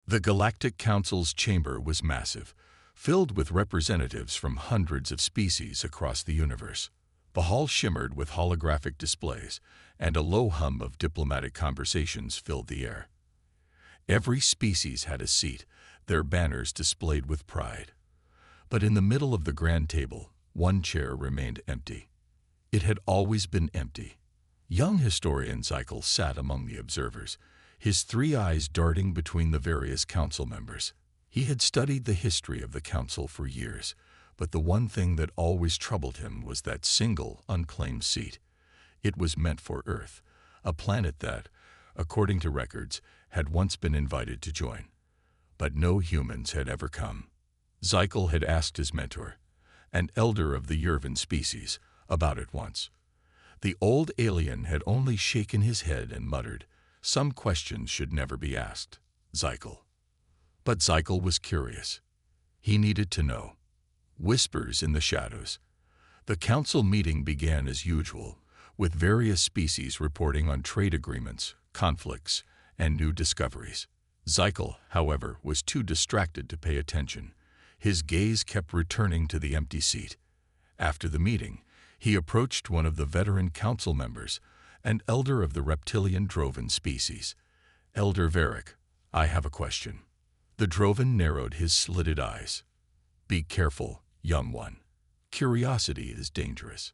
The Galactic Council's chamber was massive, filled with representatives from hundreds of species across the universe. The hall shimmered with holographic displays, and a low hum of diplomatic conversations filled the air. Every species had a seat, their banners displayed with pride. But in the middle of the grand table, one chair remained empty. It had always been empty. Young historian Zykel sat among the observers, his three eyes darting between the various council members. He had studied the history of the council for years, but the one thing that always troubled him was that single, unclaimed seat. It was meant for Earth, a planet that, according to records, had once been invited to join. But no humans had ever come. Zykel had asked his mentor, an elder of the Yervin species, about it once. The old alien had only shaken his head and muttered, "Some questions should never be asked, Zykel." But Zykel was curious. He needed to know. Whispers in the shadows. The council meeting began as usual, with various species reporting on trade agreements, conflicts, and new discoveries. Zykel, however, was too distracted to pay attention. His gaze kept returning to the empty seat. After the meeting, he approached one of the veteran council members, an elder of the reptilian Drovan species. "Elder Varric, I have a question." The Drovan narrowed his slitted eyes. "Be careful, young one. Curiosity is dangerous."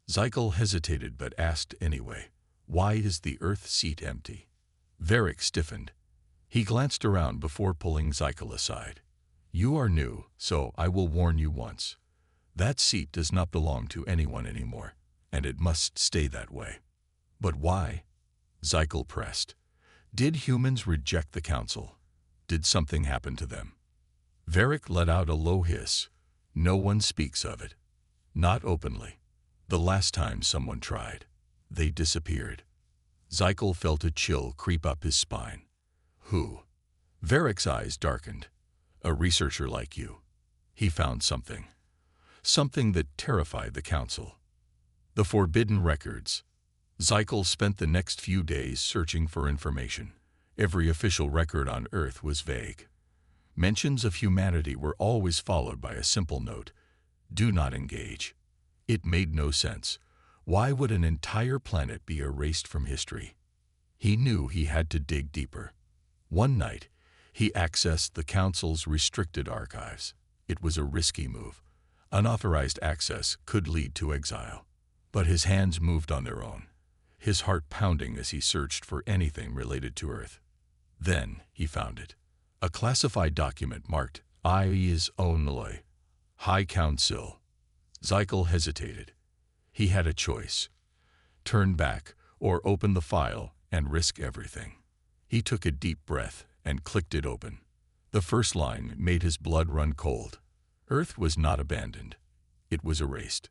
Zykel hesitated but asked anyway, "Why is the Earth seat empty?" Varric stiffened. He glanced around before pulling Zykel aside. "You are new, so I will warn you once. That seat does not belong to anyone anymore, and it must stay that way." "But why?" Zykel pressed. "Did humans reject the council? Did something happen to them?" Varric let out a low hiss. "No one speaks of it. Not openly. The last time someone tried, they disappeared." Zykel felt a chill creep up his spine. "Who?" Varric's eyes darkened. "A researcher like you. He found something. Something that terrified the council. The forbidden records." Zykel spent the next few days searching for information. Every official record on Earth was vague. Mentions of humanity were always followed by a simple note: "Do not engage." It made no sense. Why would an entire planet be erased from history? He knew he had to dig deeper. One night, he accessed the council's restricted archives. It was a risky move. Unauthorized access could lead to exile. But his hands moved on their own, his heart pounding as he searched for anything related to Earth. Then he found it. A classified document marked "Is Only High Council." Zykel hesitated. He had a choice: turn back or open the file and risk everything. He took a deep breath and clicked it open. The first line made his blood run cold. Earth was not abandoned. It was erased.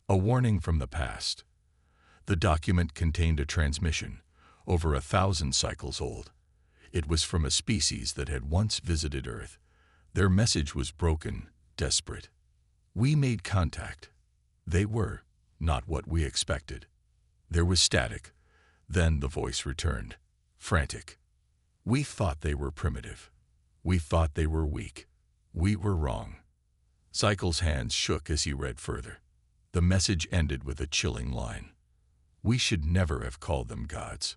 A warning from the past. The document contained a transmission, over 1,000 cycles old. It was from a species that had once visited Earth. Their message was broken, desperate. "We made contact. They were not what we expected." There was static. Then the voice returned, frantic. "We thought they were primitive. We thought they were weak. We were wrong." Zykel's hands shook as he read further. The message ended with a chilling line: "We should never have called them gods."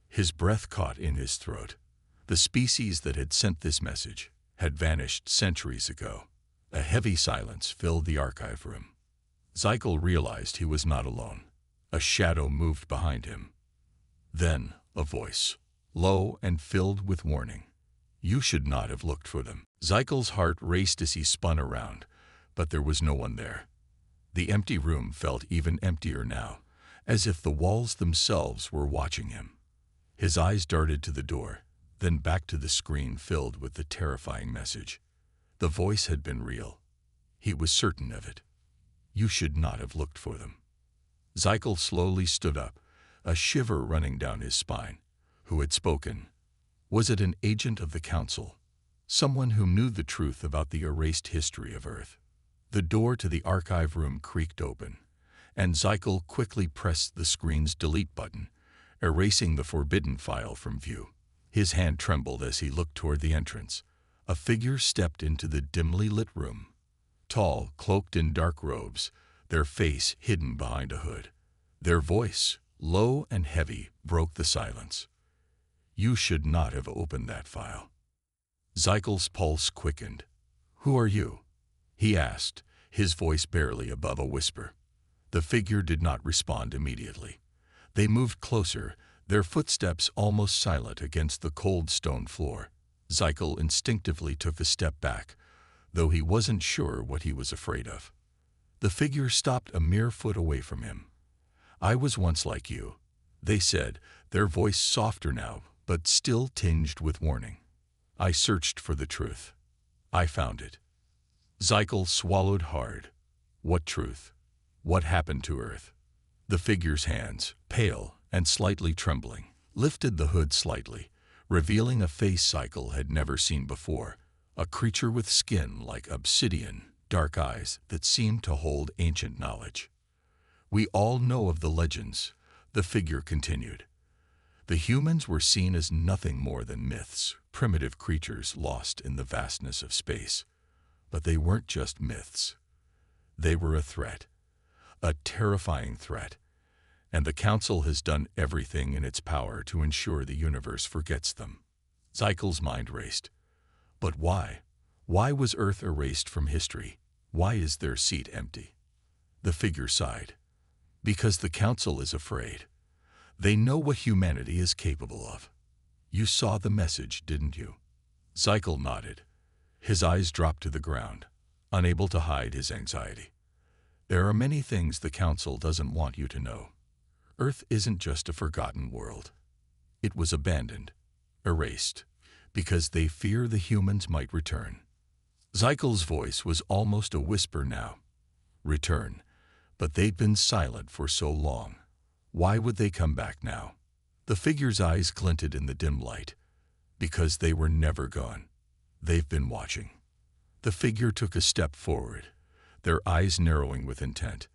His breath caught in his throat. The species that had sent this message had vanished centuries ago. A heavy silence filled the archive room. Zykel realized he was not alone. A shadow moved behind him. Then a voice, low and filled with warning. "You should not have looked for them." Zykel's heart raced as he spun around, but there was no one there. The empty room felt even emptier now, as if the walls themselves were watching him. His eyes darted to the door, then back to the screen filled with the terrifying message. The voice had been real. He was certain of it. "You should not have looked for them." Zykel slowly stood up, a shiver running down his spine. Who had spoken? Was it an agent of the council? Someone who knew the truth about the erased history of Earth? The door to the archive room creaked open, and Zykel quickly pressed the screen's delete button, erasing the forbidden file from view. His hand trembled as he looked toward the entrance. A figure stepped into the dimly lit room. Tall, cloaked in dark robes, their face hidden behind a hood. Their voice, low and heavy, broke the silence. "You should not have opened that file." Zykel's pulse quickened. "Who are you?" he asked, his voice barely above a whisper. The figure did not respond immediately. They moved closer, their footsteps almost silent against the cold stone floor. Zykel instinctively took a step back, though he wasn't sure what he was afraid of. The figure stopped a mere foot away from him. "I was once like you," they said, their voice softer now, but still tinged with warning. "I searched for the truth. I found it." Zykel swallowed hard. What truth? What happened to Earth? The figure's hands, pale and slightly trembling, lifted the hood slightly, revealing a face Zykel had never seen before, a creature with skin like obsidian, dark eyes that seemed to hold ancient knowledge. "We all know of the legends," the figure continued. "The humans were seen as nothing more than myths, primitive creatures lost in the vastness of space. But they weren't just myths. They were a threat, a terrifying threat, and the Council has done everything in its power to ensure the universe forgets them." Zykel's mind raced. But why? Why was Earth erased from history? Why is their seat empty? The figure sighed. "Because the Council is afraid. They know what humanity is capable of. You saw the message, didn't you?" Zykel nodded. His eyes dropped to the ground, unable to hide his anxiety. "There are many things the Council doesn't want you to know. Earth isn't just a forgotten world. It was abandoned, erased, because they fear the humans might return." Zykel's voice was almost a whisper now. Return. But they'd been silent for so long. Why would they come back now? The figure's eyes glinted in the dim light. "Because they were never gone. They've been watching." The figure took a step forward, their eyes narrowing with intent.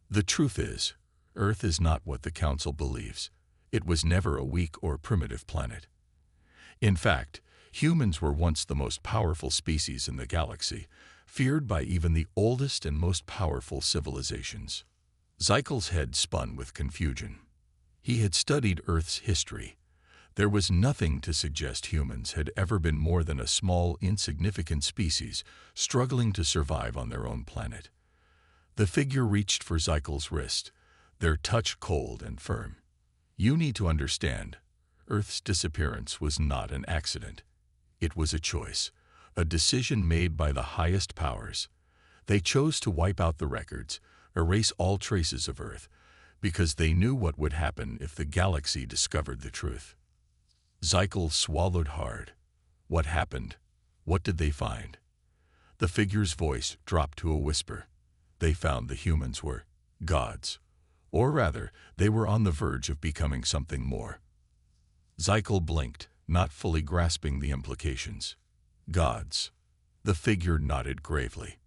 "The truth is, Earth is not what the Council believes. It was never a weak or primitive planet. In fact, humans were once the most powerful species in the galaxy, feared by even the oldest and most powerful civilizations." Zykel's head spun with confusion. He had studied Earth's history. There was nothing to suggest humans had ever been more than a small, insignificant species struggling to survive on their own planet. The figure reached for Zykel's wrist, their touch cold and firm. "You need to understand, Earth's disappearance was not an accident. It was a choice, a decision made by the highest powers. They chose to wipe out the records, erase all traces of Earth, because they knew what would happen if the galaxy discovered the truth." Zykel swallowed hard. What happened? What did they find? The figure's voice dropped to a whisper. "They found the humans were gods. Or rather, they were on the verge of becoming something more." Zykel blinked, not fully grasping the implications. "Gods." The figure nodded gravely.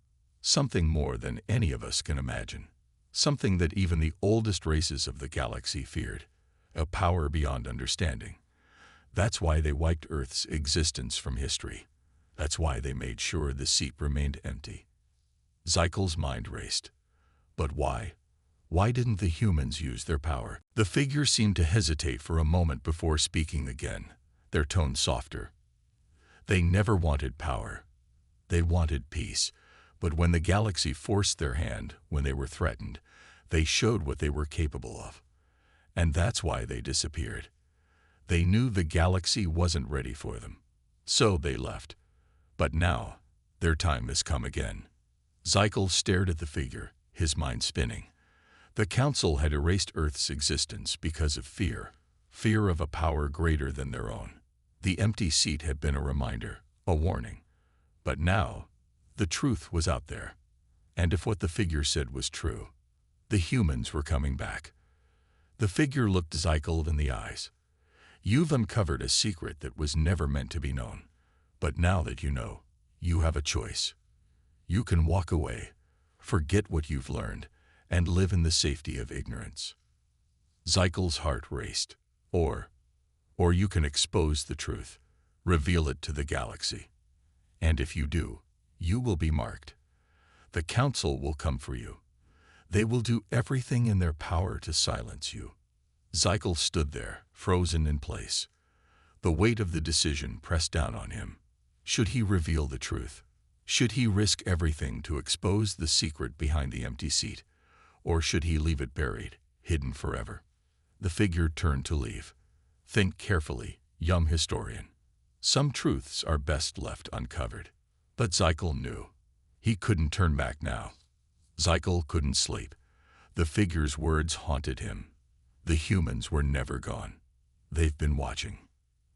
"Something more than any of us can imagine. Something that even the oldest races of the galaxy feared. A power beyond understanding. That's why they wiped Earth's existence from history. That's why they made sure the seat remained empty." Zykel's mind raced. But why? Why didn't the humans use their power? The figure seemed to hesitate for a moment before speaking again, their tone softer. "They never wanted power. They wanted peace. But when the galaxy forced their hand, when they were threatened, they showed what they were capable of. And that's why they disappeared. They knew the galaxy wasn't ready for them. So they left. But now, their time has come again." Zykel stared at the figure, his mind spinning. The Council had erased Earth's existence because of fear of a power greater than their own. The empty seat had been a reminder, a warning. But now, the truth was out there. And if what the figure said was true, the humans were coming back. The figure looked Zykel in the eyes. "You've uncovered a secret that was never meant to be known. But now that you know, you have a choice. You can walk away, forget what you've learned, and live in the safety of ignorance." Zykel's heart raced. Or Or you can expose the truth, reveal it to the galaxy. And if you do, you will be marked. The Council will come for you. They will do everything in their power to silence you. Zykel stood there, frozen in place. The weight of the decision pressed down on him. Should he reveal the truth? Should he risk everything to expose the secret behind the empty seat? Or should he leave it buried, hidden forever? The figure turned to leave. Think carefully, young historian. Some truths are best left uncovered. But Zykel knew. He couldn't turn back now. Zykel couldn't sleep. The figure's words haunted him. The humans were never gone. They've been watching.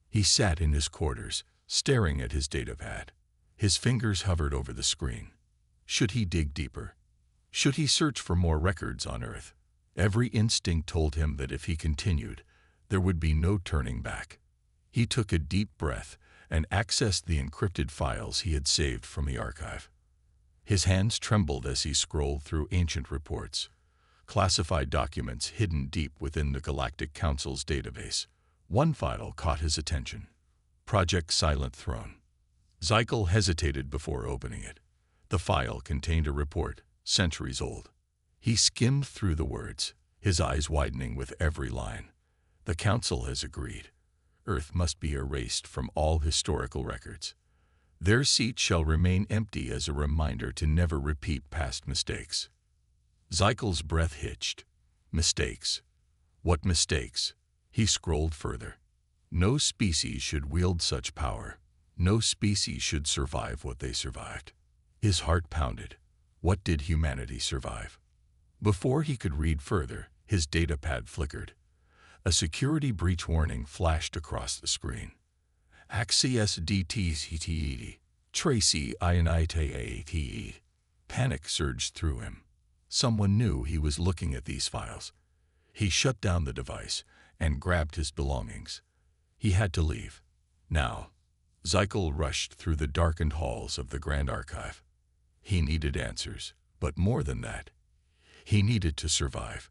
He sat in his quarters, staring at his datapad. His fingers hovered over the screen. Should he dig deeper? Should he search for more records on Earth? Every instinct told him that if he continued, there would be no turning back. He took a deep breath and accessed the encrypted files he had saved from the archive. His hands trembled as he scrolled through ancient reports, classified documents hidden deep within the Galactic Council's database. One file caught his attention. Project Silent Throne. Zykel hesitated before opening it. The file contained a report, centuries old. He skimmed through the words, his eyes widening with every line. The Council has agreed. Earth must be erased from all historical records. Their seat shall remain empty as a reminder to never repeat past mistakes. Zykel's breath hitched. Mistakes. What mistakes? He scrolled further. No species should wield such power. No species should survive what they survived. His heart pounded. What did humanity survive? Before he could read further, his datapad flickered. A security breach warning flashed across the screen. Access DTCTE. Tracy INITATE. Panic surged through him. Someone knew he was looking at these files. He shut down the device and grabbed his belongings. He had to leave. Now. Zykel rushed through the darkened halls of the Grand Archive. He needed answers, but more than that, he needed to survive.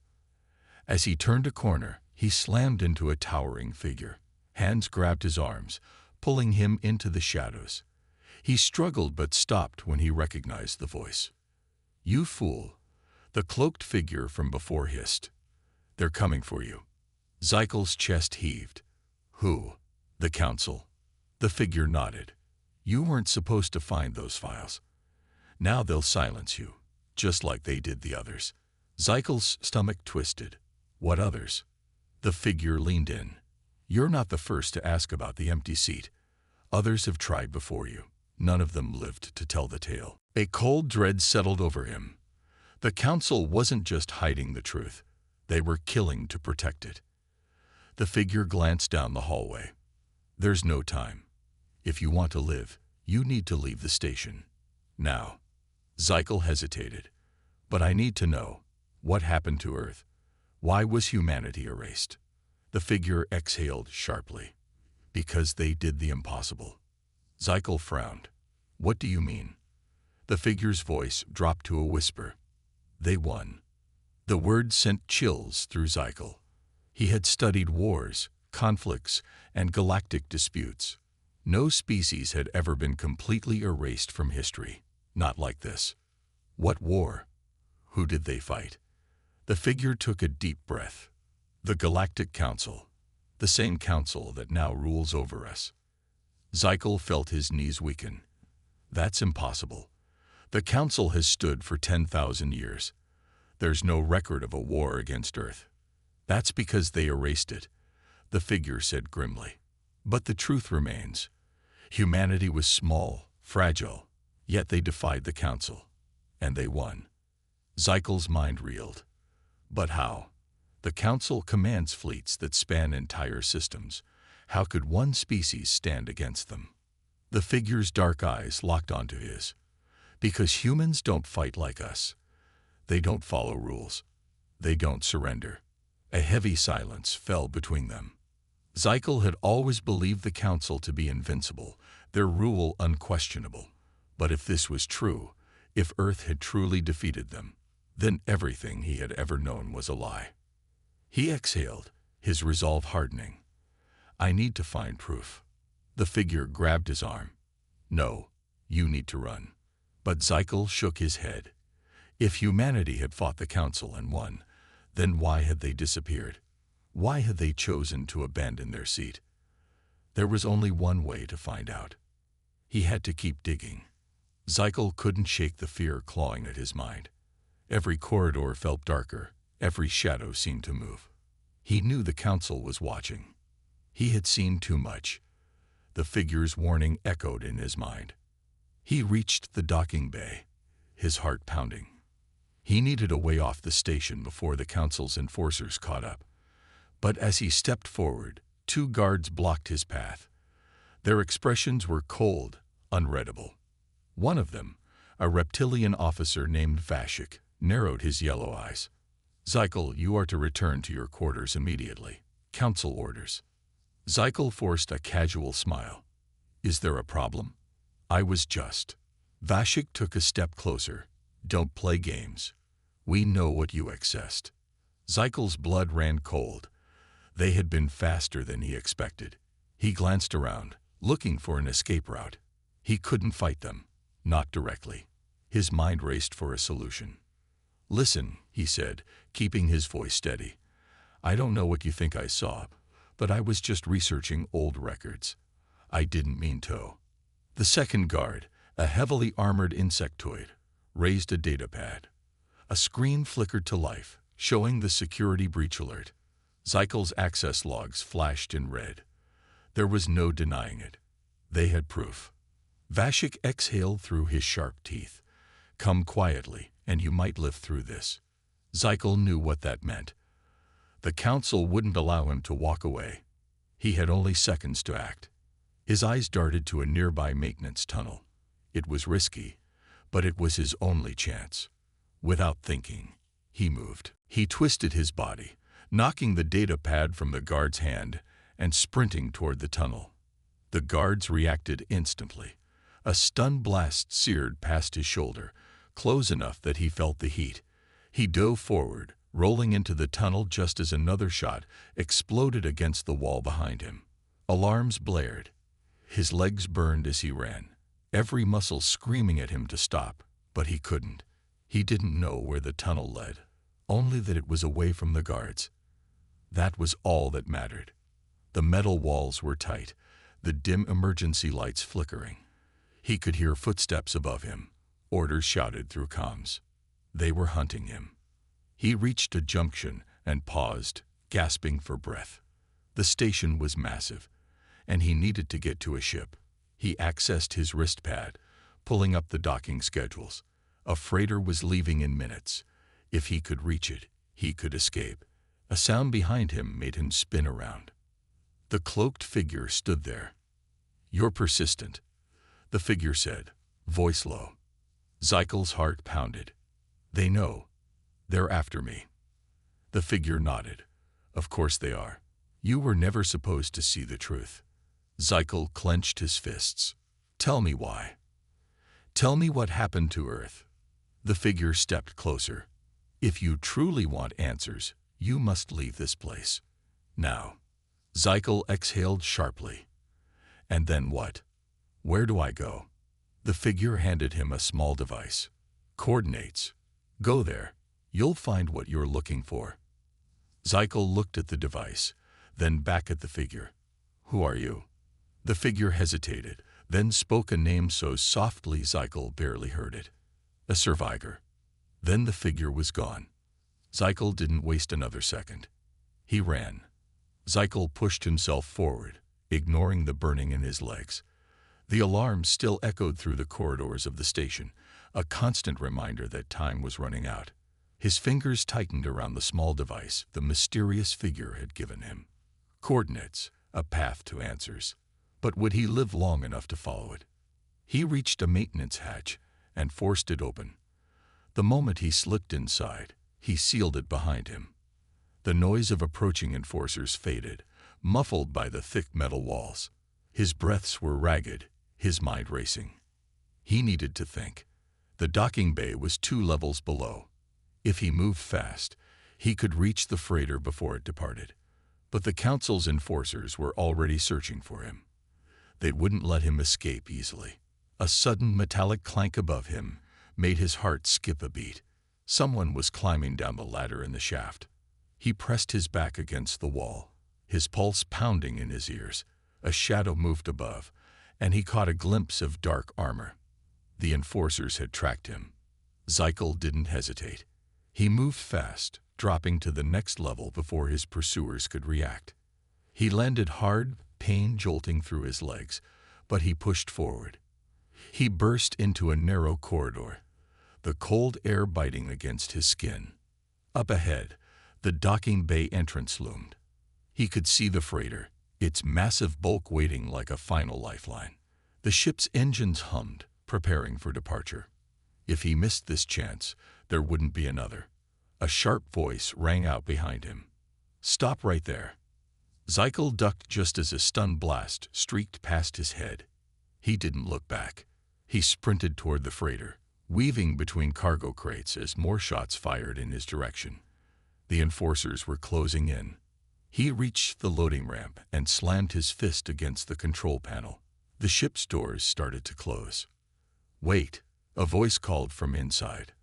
As he turned a corner, he slammed into a towering figure. Hands grabbed his arms, pulling him into the shadows. He struggled but stopped when he recognized the voice. "You fool!" The cloaked figure from before hissed. "They're coming for you." Zykel's chest heaved. "Who?" "The Council." The figure nodded. "You weren't supposed to find those files. Now they'll silence you, just like they did the others." Zykel's stomach twisted. "What others?" The figure leaned in. "You're not the first to ask about the empty seat. Others have tried before you. None of them lived to tell the tale." A cold dread settled over him. The Council wasn't just hiding the truth. They were killing to protect it. The figure glanced down the hallway. "There's no time. If you want to live, you need to leave the station. Now." Zykel hesitated. "But I need to know. What happened to Earth? Why was humanity erased?" The figure exhaled sharply. "Because they did the impossible." Zykel frowned. "What do you mean?" The figure's voice dropped to a whisper. "They won." The word sent chills through Zykel. He had studied wars, conflicts, and galactic disputes. No species had ever been completely erased from history. Not like this. What war? Who did they fight? The figure took a deep breath. The Galactic Council. The same council that now rules over us. Zykel felt his knees weaken. That's impossible. The Council has stood for 10,000 years. There's no record of a war against Earth. That's because they erased it, the figure said grimly. But the truth remains. Humanity was small, fragile, yet they defied the Council. And they won. Zykel's mind reeled. But how? The Council commands fleets that span entire systems. How could one species stand against them? The figure's dark eyes locked onto his. Because humans don't fight like us. They don't follow rules. They don't surrender. A heavy silence fell between them. Zykel had always believed the Council to be invincible, their rule unquestionable. But if this was true, if Earth had truly defeated them, then everything he had ever known was a lie. He exhaled, his resolve hardening. I need to find proof. The figure grabbed his arm. No, you need to run. But Zykel shook his head. If humanity had fought the council and won, then why had they disappeared? Why had they chosen to abandon their seat? There was only one way to find out. He had to keep digging. Zykel couldn't shake the fear clawing at his mind. Every corridor felt darker, every shadow seemed to move. He knew the council was watching. He had seen too much. The figure's warning echoed in his mind. He reached the docking bay, his heart pounding. He needed a way off the station before the council's enforcers caught up. But as he stepped forward, 2 guards blocked his path. Their expressions were cold, unreadable. One of them, a reptilian officer named Vashik, narrowed his yellow eyes. Zykel, you are to return to your quarters immediately. Council orders. Zykel forced a casual smile. Is there a problem? I was just. Vashik took a step closer. Don't play games. We know what you accessed. Zykel's blood ran cold. They had been faster than he expected. He glanced around, looking for an escape route. He couldn't fight them, not directly. His mind raced for a solution. Listen, he said, keeping his voice steady. I don't know what you think I saw, but I was just researching old records. I didn't mean to. The second guard, a heavily armored insectoid, raised a datapad. A screen flickered to life, showing the security breach alert. Zykel's access logs flashed in red. There was no denying it. They had proof. Vashik exhaled through his sharp teeth. Come quietly, and you might live through this. Zykel knew what that meant. The council wouldn't allow him to walk away. He had only seconds to act. His eyes darted to a nearby maintenance tunnel. It was risky, but it was his only chance. Without thinking, he moved. He twisted his body, knocking the data pad from the guard's hand and sprinting toward the tunnel. The guards reacted instantly. A stun blast seared past his shoulder, close enough that he felt the heat. He dove forward, rolling into the tunnel just as another shot exploded against the wall behind him. Alarms blared. His legs burned as he ran, every muscle screaming at him to stop, but he couldn't. He didn't know where the tunnel led, only that it was away from the guards. That was all that mattered. The metal walls were tight, the dim emergency lights flickering. He could hear footsteps above him, orders shouted through comms. They were hunting him. He reached a junction and paused, gasping for breath. The station was massive, and he needed to get to a ship. He accessed his wrist pad, pulling up the docking schedules. A freighter was leaving in minutes. If he could reach it, he could escape. A sound behind him made him spin around. The cloaked figure stood there. You're persistent, the figure said, voice low. Zykel's heart pounded. They know. They're after me. The figure nodded. Of course they are. You were never supposed to see the truth. Zykel clenched his fists. Tell me why. Tell me what happened to Earth. The figure stepped closer. If you truly want answers, you must leave this place. Now. Zykel exhaled sharply. And then what? Where do I go? The figure handed him a small device. Coordinates. Go there. You'll find what you're looking for. Zykel looked at the device, then back at the figure. Who are you? The figure hesitated, then spoke a name so softly Zykel barely heard it. A survivor. Then the figure was gone. Zykel didn't waste another second. He ran. Zykel pushed himself forward, ignoring the burning in his legs. The alarm still echoed through the corridors of the station, a constant reminder that time was running out. His fingers tightened around the small device the mysterious figure had given him. Coordinates, a path to answers. But would he live long enough to follow it? He reached a maintenance hatch and forced it open. The moment he slipped inside, he sealed it behind him. The noise of approaching enforcers faded, muffled by the thick metal walls. His breaths were ragged, his mind racing. He needed to think. The docking bay was 2 levels below. If he moved fast, he could reach the freighter before it departed. But the council's enforcers were already searching for him. They wouldn't let him escape easily. A sudden metallic clank above him made his heart skip a beat. Someone was climbing down the ladder in the shaft. He pressed his back against the wall, his pulse pounding in his ears. A shadow moved above, and he caught a glimpse of dark armor. The enforcers had tracked him. Zykel didn't hesitate. He moved fast, dropping to the next level before his pursuers could react. He landed hard, pain jolting through his legs, but he pushed forward. He burst into a narrow corridor, the cold air biting against his skin. Up ahead, the docking bay entrance loomed. He could see the freighter, its massive bulk waiting like a final lifeline. The ship's engines hummed, preparing for departure. If he missed this chance, there wouldn't be another. A sharp voice rang out behind him. "Stop right there." Zykel ducked just as a stun blast streaked past his head. He didn't look back. He sprinted toward the freighter, weaving between cargo crates as more shots fired in his direction. The enforcers were closing in. He reached the loading ramp and slammed his fist against the control panel. The ship's doors started to close. "Wait," a voice called from inside.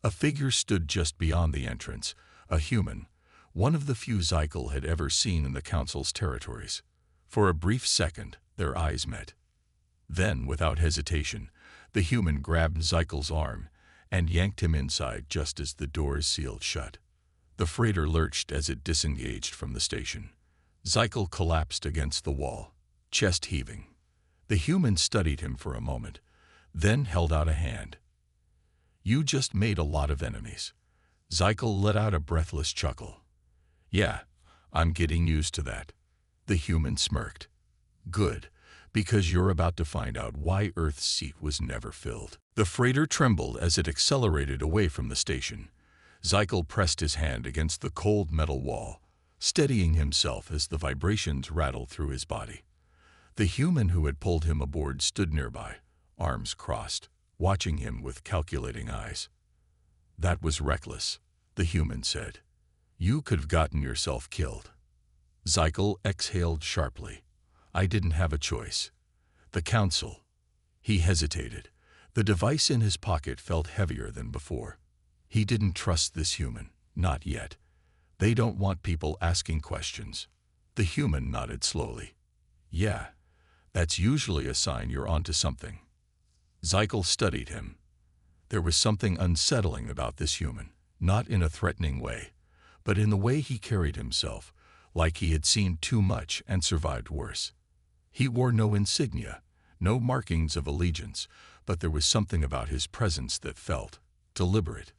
A figure stood just beyond the entrance, a human, one of the few Zykel had ever seen in the Council's territories. For a brief second, their eyes met. Then, without hesitation, the human grabbed Zykel's arm and yanked him inside just as the doors sealed shut. The freighter lurched as it disengaged from the station. Zykel collapsed against the wall, chest heaving. The human studied him for a moment, then held out a hand. "You just made a lot of enemies." Zykel let out a breathless chuckle. "Yeah, I'm getting used to that." The human smirked. "Good, because you're about to find out why Earth's seat was never filled." The freighter trembled as it accelerated away from the station. Zykel pressed his hand against the cold metal wall, steadying himself as the vibrations rattled through his body. The human who had pulled him aboard stood nearby, arms crossed, watching him with calculating eyes. "That was reckless," the human said. "You could have gotten yourself killed." Zykel exhaled sharply. "I didn't have a choice." The Council. He hesitated. The device in his pocket felt heavier than before. He didn't trust this human, not yet. They don't want people asking questions. The human nodded slowly. "Yeah, that's usually a sign you're onto something." Zykel studied him. There was something unsettling about this human, not in a threatening way, but in the way he carried himself, like he had seen too much and survived worse. He wore no insignia, no markings of allegiance, but there was something about his presence that felt deliberate.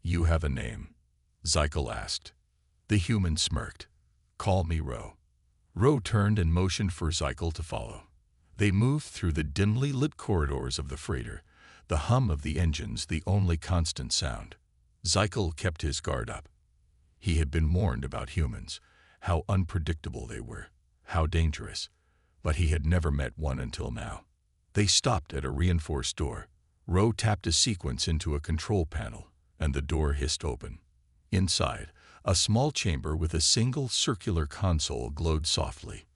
"You have a name?" Zykel asked. The human smirked. "Call me Ro." Ro turned and motioned for Zykel to follow. They moved through the dimly lit corridors of the freighter, the hum of the engines the only constant sound. Zykel kept his guard up. He had been warned about humans, how unpredictable they were, how dangerous, but he had never met one until now. They stopped at a reinforced door. Ro tapped a sequence into a control panel, and the door hissed open. Inside, a small chamber with a single circular console glowed softly.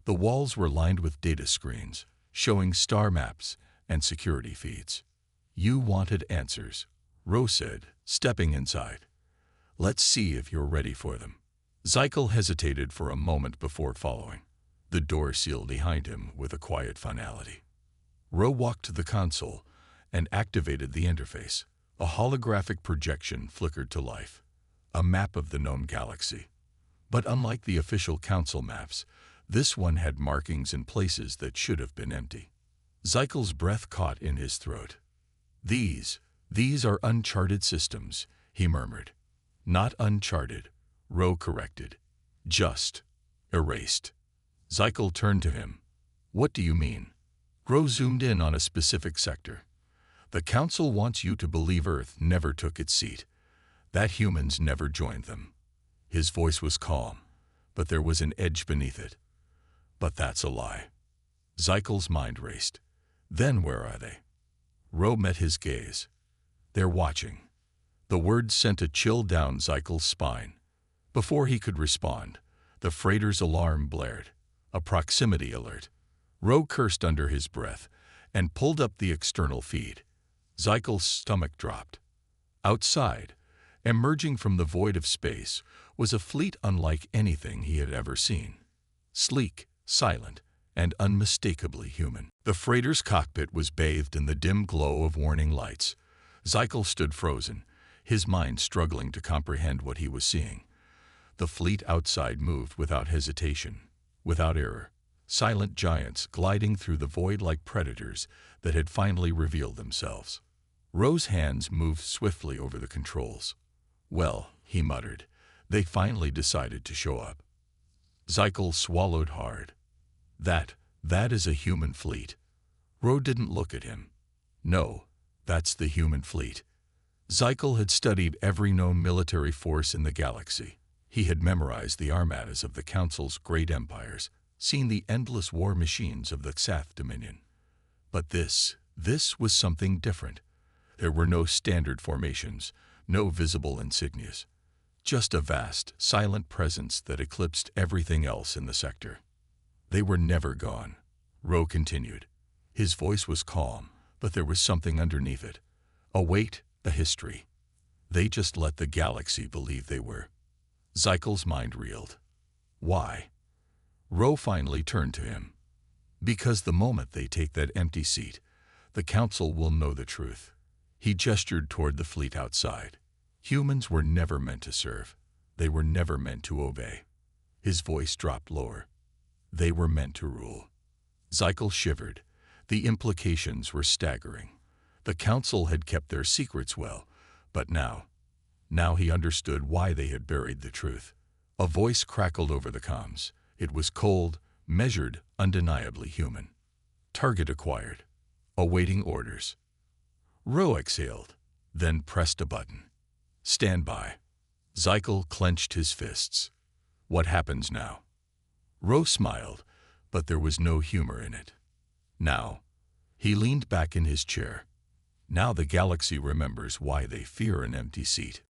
The walls were lined with data screens, showing star maps and security feeds. "You wanted answers," Ro said, stepping inside. "Let's see if you're ready for them." Zykel hesitated for a moment before following. The door sealed behind him with a quiet finality. Ro walked to the console and activated the interface. A holographic projection flickered to life, a map of the known galaxy. But unlike the official council maps, this one had markings in places that should have been empty. Zykel's breath caught in his throat. These are uncharted systems," he murmured. "Not uncharted," Ro corrected. "Just erased." Zykel turned to him. "What do you mean?" Ro zoomed in on a specific sector. "The Council wants you to believe Earth never took its seat, that humans never joined them." His voice was calm, but there was an edge beneath it. "But that's a lie." Zykel's mind raced. "Then where are they?" Ro met his gaze. "They're watching." The words sent a chill down Zykel's spine. Before he could respond, The freighter's alarm blared, a proximity alert. Rowe cursed under his breath and pulled up the external feed. Zykel's stomach dropped. Outside, emerging from the void of space, was a fleet unlike anything he had ever seen. Sleek, silent, and unmistakably human. The freighter's cockpit was bathed in the dim glow of warning lights. Zykel stood frozen, his mind struggling to comprehend what he was seeing. The fleet outside moved without hesitation, without error. Silent giants gliding through the void like predators that had finally revealed themselves. Rowe's hands moved swiftly over the controls. "Well," he muttered, "they finally decided to show up." Zykel swallowed hard. That is a human fleet." Rowe didn't look at him. "No, that's the human fleet." Zykel had studied every known military force in the galaxy. He had memorized the armadas of the Council's great empires, seen the endless war machines of the Xath Dominion. But this was something different. There were no standard formations, no visible insignias. Just a vast, silent presence that eclipsed everything else in the sector. "They were never gone," Rowe continued. His voice was calm, but there was something underneath it. A weight, a history. "They just let the galaxy believe they were." Zykel's mind reeled. "Why?" Rowe finally turned to him. "Because the moment they take that empty seat, the Council will know the truth." He gestured toward the fleet outside. "Humans were never meant to serve. They were never meant to obey." His voice dropped lower. "They were meant to rule." Zykel shivered. The implications were staggering. The Council had kept their secrets well, but now he understood why they had buried the truth. A voice crackled over the comms. It was cold, measured, undeniably human. "Target acquired. Awaiting orders." Rowe exhaled, then pressed a button. "Stand by." Zykel clenched his fists. "What happens now?" Rowe smiled, but there was no humor in it. "Now," he leaned back in his chair, "now the galaxy remembers why they fear an empty seat."